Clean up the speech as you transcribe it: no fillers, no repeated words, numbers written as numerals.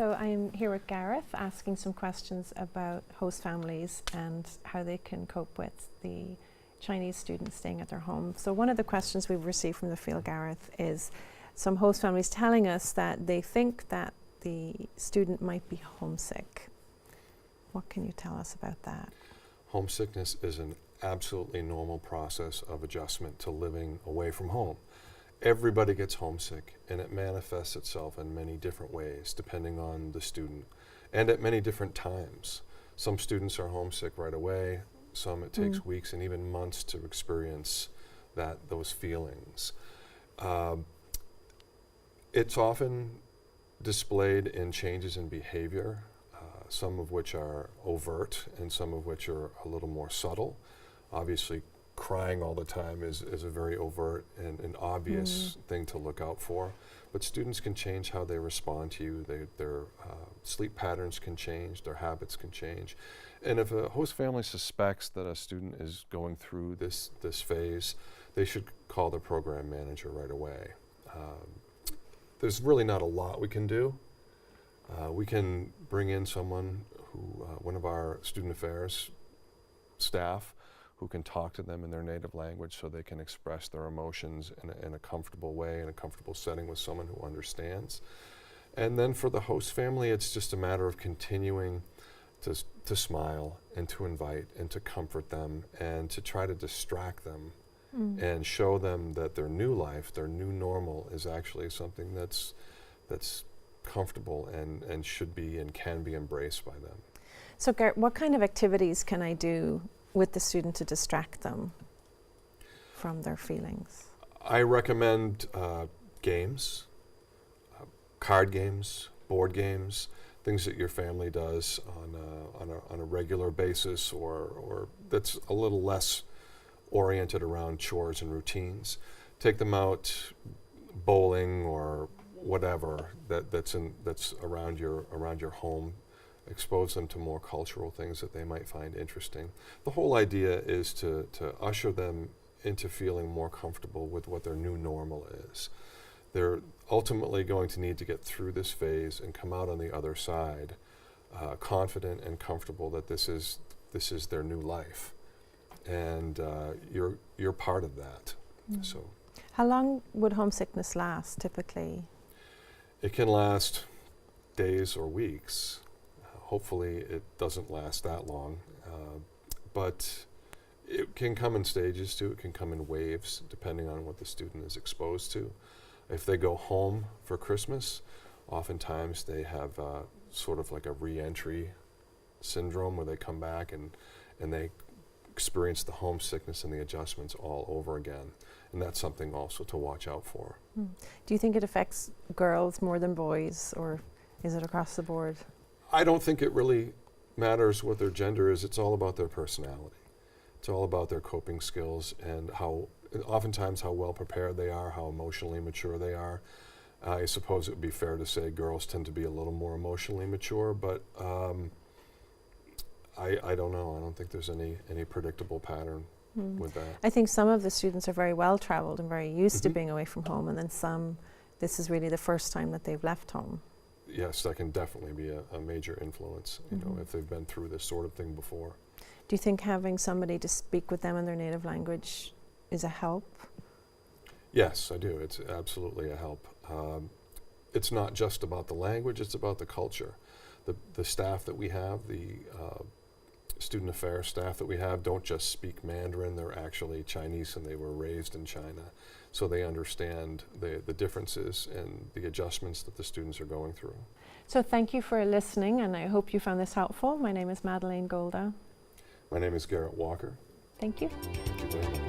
So I'm here with Gareth asking some questions about host families and how they can cope with the Chinese students staying at their home. So one of the questions we've received from the field, Gareth, is some host families telling us that they think that the student might be homesick. What can you tell us about that? Homesickness is an absolutely normal process of adjustment to living away from home. Everybody gets homesick, and it manifests itself in many different ways depending on the student and at many different times. Some students are homesick right away, some it takes weeks and even months to experience those feelings. It's often displayed in changes in behavior, some of which are overt and some of which are a little more subtle. Obviously, crying all the time is a very overt and an obvious thing to look out for. But students can change how they respond to you. Their sleep patterns can change, their habits can change. And if a host family suspects that a student is going through this phase, they should call the program manager right away. There's really not a lot we can do. We can bring in someone who, one of our student affairs staff, who can talk to them in their native language so they can express their emotions in a comfortable way, in a comfortable setting with someone who understands. And then for the host family, it's just a matter of continuing to smile and to invite and to comfort them and to try to distract them and show them that their new life, their new normal is actually something that's comfortable and should be and can be embraced by them. So Gareth, what kind of activities can I do with the student to distract them from their feelings? I recommend games, card games, board games, things that your family does on a regular basis or that's a little less oriented around chores and routines. Take them out bowling or whatever that's around your home. Expose them to more cultural things that they might find interesting. The whole idea is to usher them into feeling more comfortable with what their new normal is. They're ultimately going to need to get through this phase and come out on the other side confident and comfortable that this is their new life, and you're part of that. So, how long would homesickness last typically? It can last days or weeks. Hopefully it doesn't last that long, but it can come in stages too. It can come in waves depending on what the student is exposed to. If they go home for Christmas, oftentimes they have sort of like a re-entry syndrome where they come back and they experience the homesickness and the adjustments all over again. And that's something also to watch out for. Do you think it affects girls more than boys, or is it across the board? I don't think it really matters what their gender is. It's all about their personality. It's all about their coping skills and oftentimes how well prepared they are, how emotionally mature they are. I suppose it would be fair to say girls tend to be a little more emotionally mature, but I don't know. I don't think there's any predictable pattern with that. I think some of the students are very well traveled and very used to being away from home, and then some, this is really the first time that they've left home. Yes, that can definitely be a major influence, you know, if they've been through this sort of thing before. Do you think having somebody to speak with them in their native language is a help? Yes, I do. It's absolutely a help. It's not just about the language, it's about the culture. The staff that we have, the student affairs staff that we have don't just speak Mandarin, they're actually Chinese and they were raised in China. So they understand the differences and the adjustments that the students are going through. So thank you for listening, and I hope you found this helpful. My name is Madeleine Golda. My name is Garrett Walker. Thank you. Thank you very much.